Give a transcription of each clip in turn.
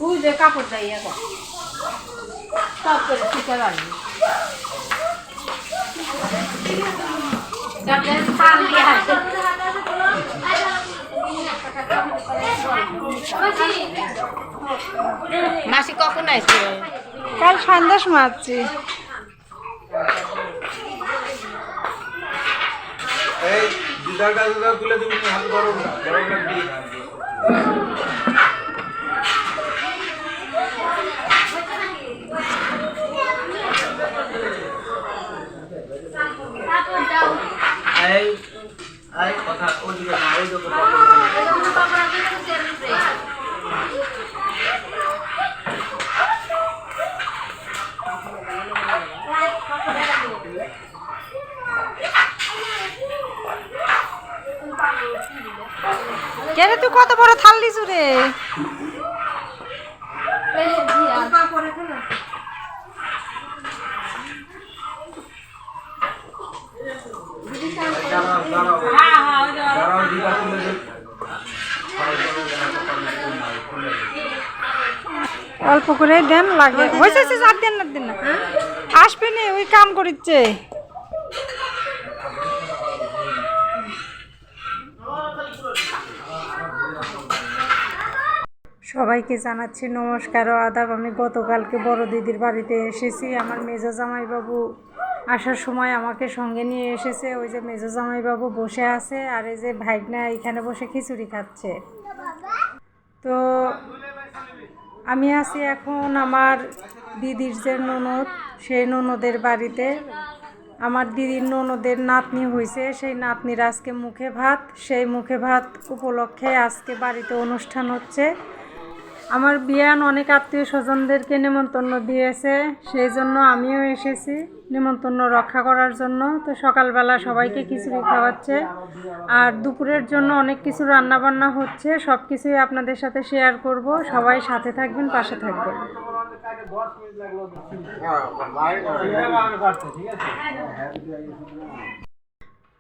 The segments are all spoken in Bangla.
ওই যে কাপড় দেয় এখন সব করে শিখে রাখবি মাসি কখন আসছে? কাল সন্ধ্যার সময় আসছি। এই দিদার কাছে তুলে তুমি হাত ধরো এই এই কথা ওদিকে না ওই দিকে কে রে তুই কত বড় থাল দিছু রে? অল্প করে দেন লাগে হয়েছে আর দেন না দেন না আসবে নি ওই কাম করিচ্ছে। সবাইকে জানাচ্ছি নমস্কার ও আদাব। আমি গতকালকে বড় দিদির বাড়িতে এসেছি। আমার মেজো জামাইবাবু আসার সময় আমাকে সঙ্গে নিয়ে এসেছে। ওই যে মেজো জামাইবাবু বসে আছে আর এই যে ভাইগনা এখানে বসে খিচুড়ি খাচ্ছে। তো আমি আছি এখন আমার দিদির যে ননদ সেই ননদের বাড়িতে। আমার দিদির ননদের নাতনি হয়েছে, সেই নাতনির আজকে মুখে ভাত। সেই মুখে ভাত উপলক্ষে আজকে বাড়িতে অনুষ্ঠান হচ্ছে। আমার বিয়ান অনেক আত্মীয় স্বজনদেরকে নেমন্তন্ন দিয়েছে, সেই জন্য আমিও এসেছি নেমন্তন্ন রক্ষা করার জন্য। তো সকালবেলা সবাইকে খিচুড়ি খাওয়াচ্ছে আর দুপুরের জন্য অনেক কিছু রান্নাবান্না হচ্ছে। সব কিছুই আপনাদের সাথে শেয়ার করব। সবাই সাথে থাকবেন, পাশে থাকবেন।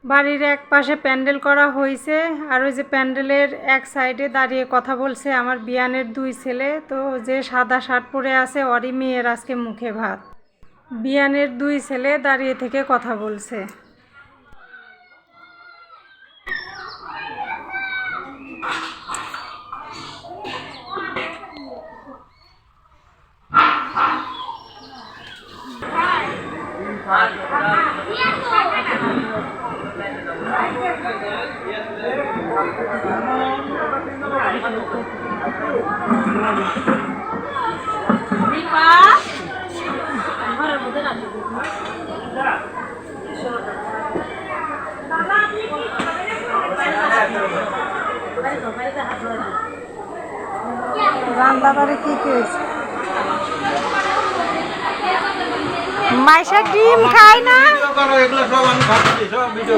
বাড়ির এক পাশে প্যান্ডেল করা হয়েছে আর ওই যে প্যান্ডেলের এক সাইডে দাঁড়িয়ে কথা বলছে আমার বিয়ানের দুই ছেলে। তো যে সাদা শার্ট পরে আছে ওরই মেয়ের আজকে মুখে ভাত। বিয়ানের দুই ছেলে দাঁড়িয়ে থেকে কথা বলছে। রান্না বাড়ি কি হয়েছে? মাইশা ডিম খায় না?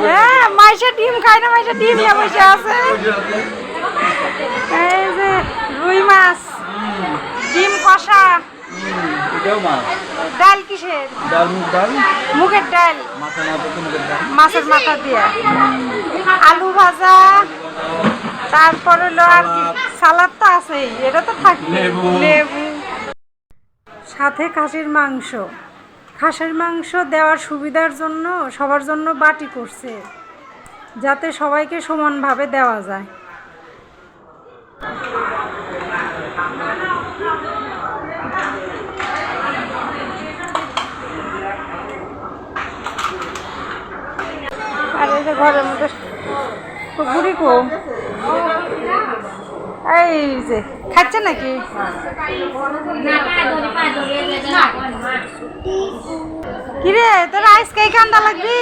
হ্যাঁ, মাইশা ডিম খায় না। মাইশা ডিম নিয়ে বসে আছে। এই যে রুই মাছ, ডিম কষা, ডাল কিসের? মুগের ডাল, মাছের মাথা দিয়ে, আলু ভাজা, তারপর হলো আর কি সালাদ তো আছেই, এটা তো থাকবে, লেবু, সাথে খাসির মাংস। খাসির মাংস দেওয়ার সুবিধার জন্য সবার জন্য বাটি করছে, যাতে সবাইকে সমানভাবে দেওয়া যায়। আর এই যে ঘরের মধ্যে বুড়ি কো এই যে খাচ্ছে নাকি? কিরে তোর আজকে কান্দা লাগবে?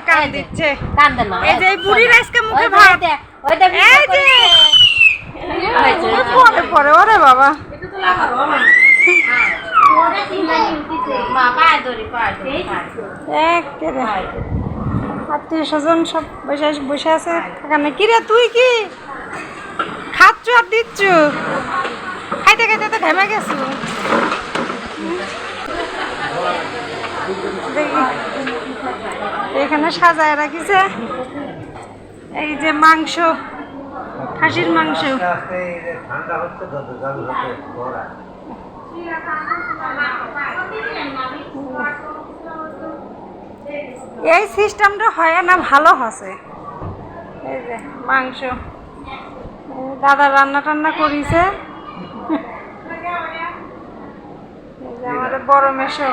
কান দিচ্ছে। এই যে বুড়ির আজকে মুখে ভাত। এই যে পরে পরে ওরে বাবা আত্মীয় স্বজন সব বসে আছে। কিরে তুই কি খাচ্ছ আর দিচ্ছ? খাইতে খাইতে তো ঘেমে গেছো। এখানে সাজায় রাখিছে এই যে মাংস, খাসির মাংস। ঠান্ডা হচ্ছে যত জাল হচ্ছে ভরা এই সিস্টেমটা হয় না, ভালো হচ্ছে। এই যে মাংস দাদা রান্না টান্না করিছে। এই যে আমাদের বড় মেশো।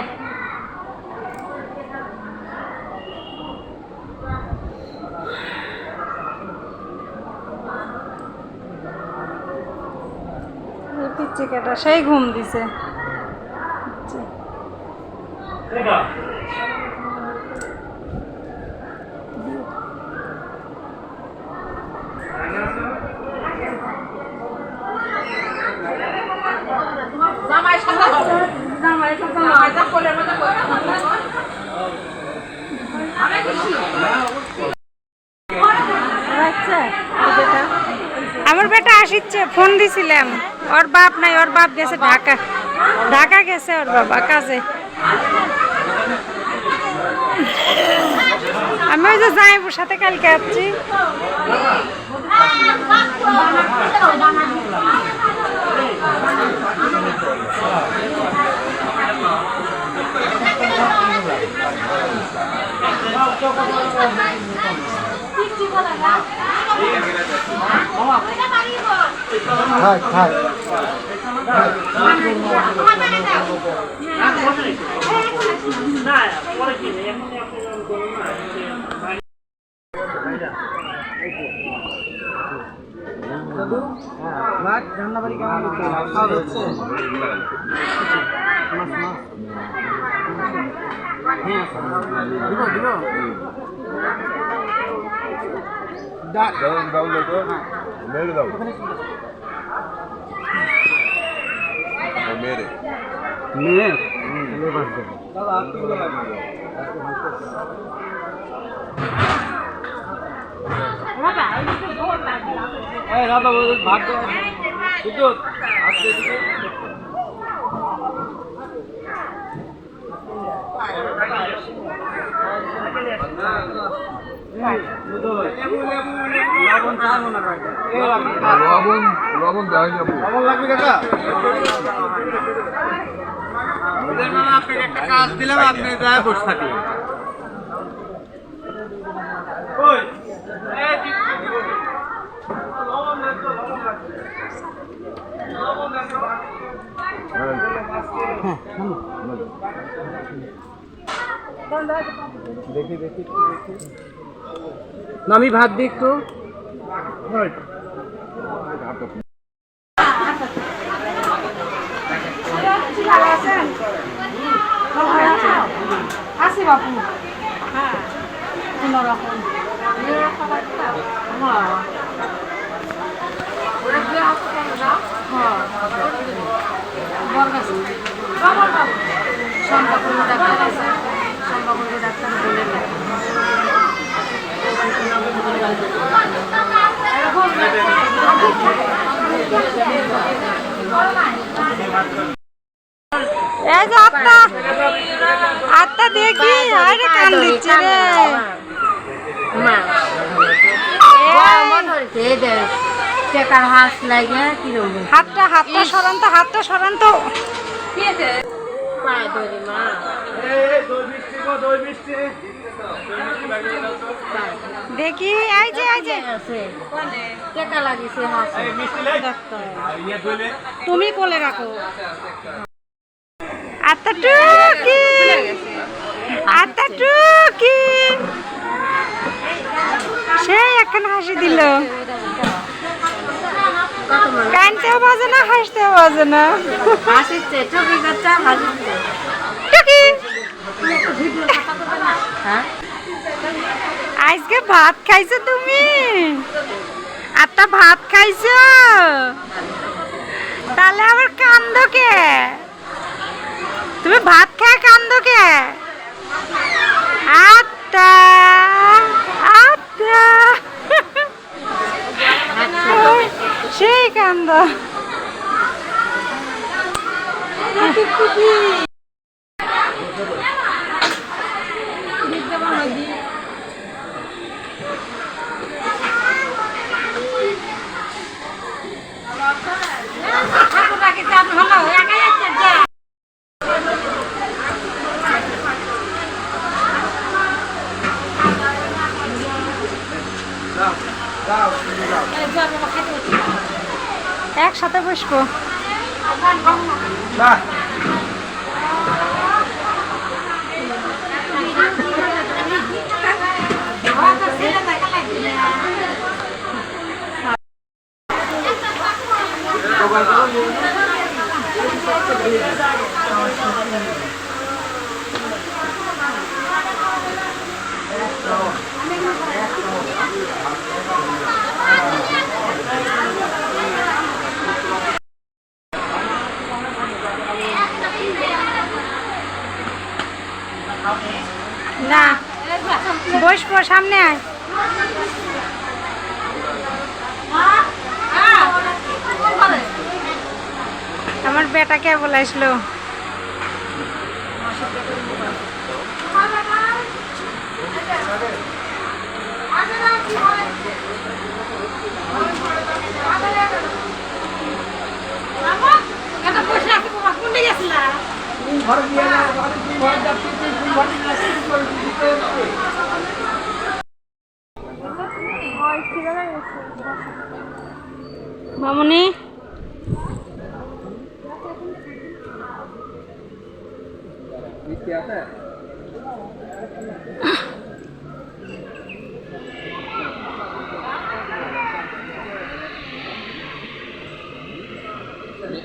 পিচ্ছি কেটা সেই ঘুম দিছে। আমার বেটা আসিচ্ছে, ফোন দিছিলাম। ওর বাপ নাই, ওর বাপ গেছে ঢাকা। ঢাকা গেছে ওর বাবা কাজে। আমি ওই যে জামাইবুর সাথে কালকে আসছি। রান্নাবাড়ি কেমন হচ্ছে? লবণ দেওয়া যাবো। লবণ লাগবে কাকা? আপনাকে একটা কাজ দিলাম, আপনি যায় বসে থাকলেন। দেখি দেখি আমি ভাত দিই একটু। আসি বাপু। হ্যাঁ কোনোরকম সম্পর্ক ডাক্তার আছে, সম্পর্ক ডাক্তার বলে এই যে আত্মা দেখি আরে কান দিচ্ছে রে হাতটা সরান তো দেখি এই যে তুমি কোলে রাখো। আত্মা টুকি সে এখন হাসি দিল। কানতেও বাজে না, হাসতেও বাজে না। আজকে ভাত খাইছো তুমি? আত্মা ভাত খাইছো? তাহলে আবার কান্দো কে? তুমি ভাত খায় কান্দো কে? আত্মা সেই কান্দ। যাও তুমি যাও একসাথে বসবো। না না বসবো, সামনে আয়। আমার বেটা কে বলাইছিল ঘর দিয়ে না ঘর যাচ্ছি ঘর দিতে মামুনি। মিষ্টি আছে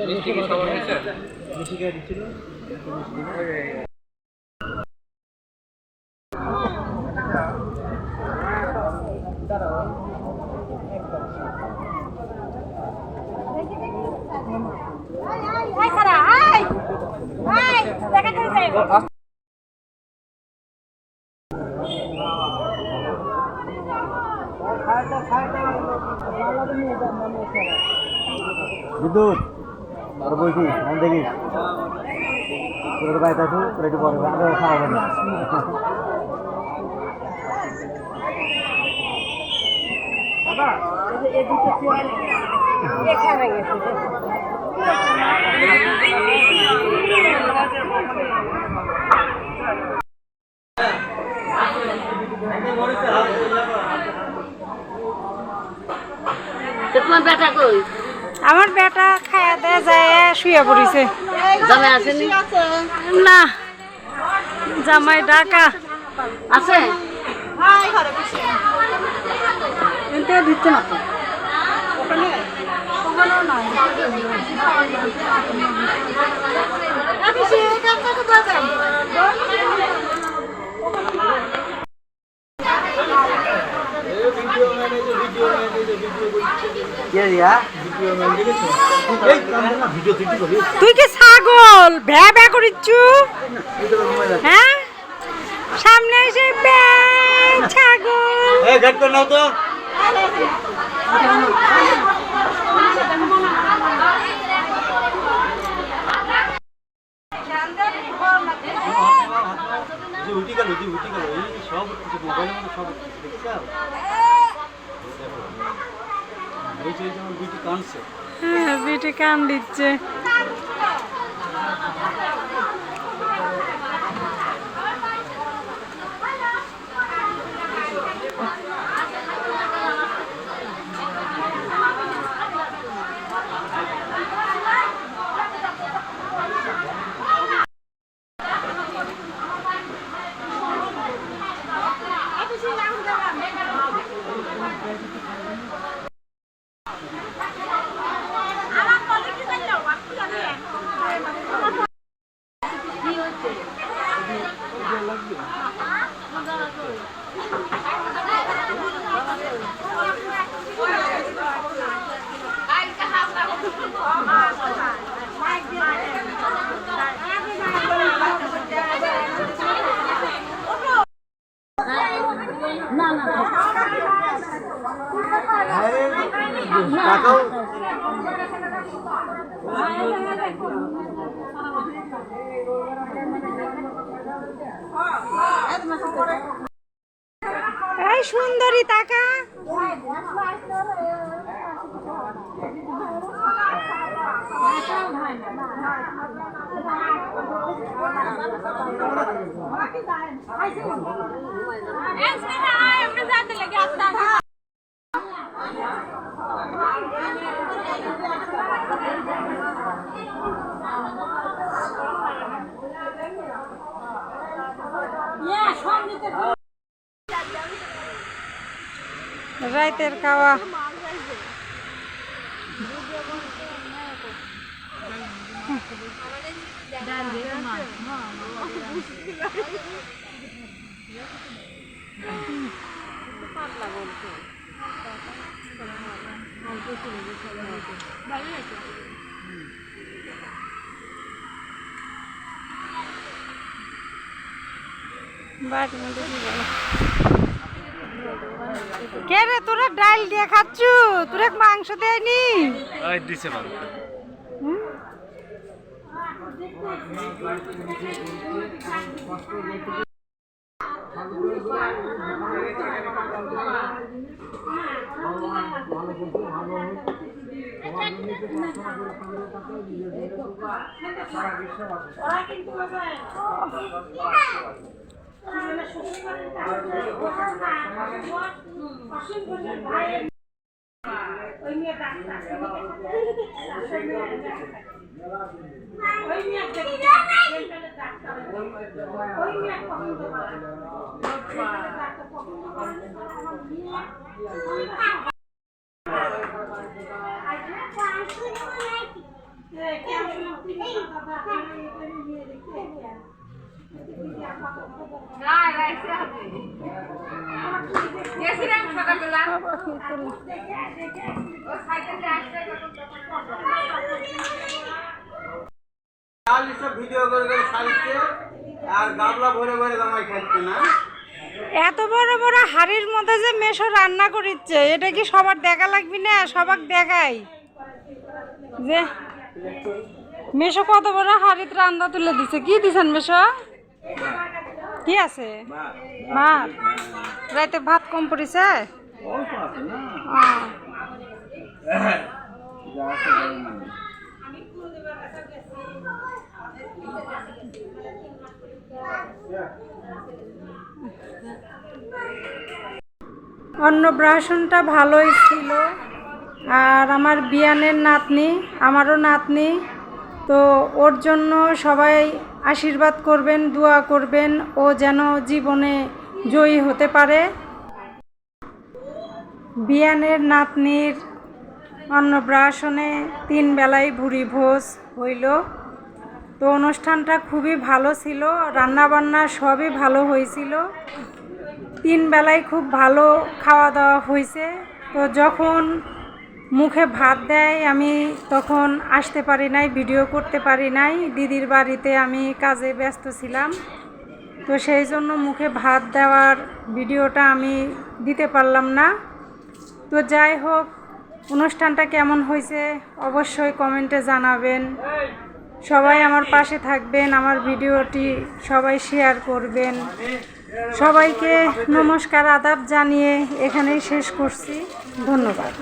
মিষ্টি কি সবার হয়েছে মিষ্টি কে দিছিল বিদ্যুৎ আর বলছি মন দেখিস তোর বাড়িতে আসু তোর একটু পরে আমরা খাওয়াবো না তোমার বেটা কই? আমার বেটা খায়া দেয়া যায় শুয়ে পড়িছে। জামাই আসেনি? না, জামাই ঢাকা আছে? দিচ্ছে না তো। তুই কি ছাগল ভ্যা ভ্যা করিচ্ছু? হ্যাঁ সামনে এসে ছাগল হ্যাঁ বেটে কান দিচ্ছে। এই সুন্দরী টাকা রাইতের খাওয়া কে রে তোরা ডাল দিয়ে খাচ্ছু তোরা মাংস দেয়নি দিছে ভালো ভিডিও করে করে সারিচ্ছে আর গাবলা ভরে ভরে জামাই খাচ্ছে না এত বড় বড় হাড়ির মধ্যে যে মেশো রান্না করিচ্ছে এটা কি সবার দেখা লাগবে না সবাক দেখাই যে মেশো কত বড় হাড়িতে রান্না তুলে দিছে কি দিছেন মেশো কি আছে ভাত রাইতে ভাত কম পড়েছে অন্নপ্রাশনটা ভালোই ছিল আর আমার বিয়ানের নাতনি আমারও নাতনি তো ওর জন্য সবাই আশীর্বাদ করবেন দোয়া করবেন ও যেন জীবনে জয়ী হতে পারে বিয়ানের নাতনির অন্নপ্রাশনে 3 বেলায় ভুরি ভোজ হইল তো অনুষ্ঠানটা খুবই ভালো ছিল রান্নাবান্না সবই ভালো হয়েছিল 3 বেলায় খুব ভালো খাওয়া দাওয়া হয়েছে তো যখন মুখে ভাত দেয় আমি তখন আসতে পারি নাই ভিডিও করতে পারি নাই দিদির বাড়িতে আমি কাজে ব্যস্ত ছিলাম তো সেই জন্য মুখে ভাত দেওয়ার ভিডিওটা আমি দিতে পারলাম না তো যাই হোক অনুষ্ঠানটা কেমন হয়েছে অবশ্যই কমেন্টে জানাবেন সবাই আমার পাশে থাকবেন আমার ভিডিওটি সবাই শেয়ার করবেন সবাইকে নমস্কার আদাব জানিয়ে এখানেই শেষ করছি ধন্যবাদ।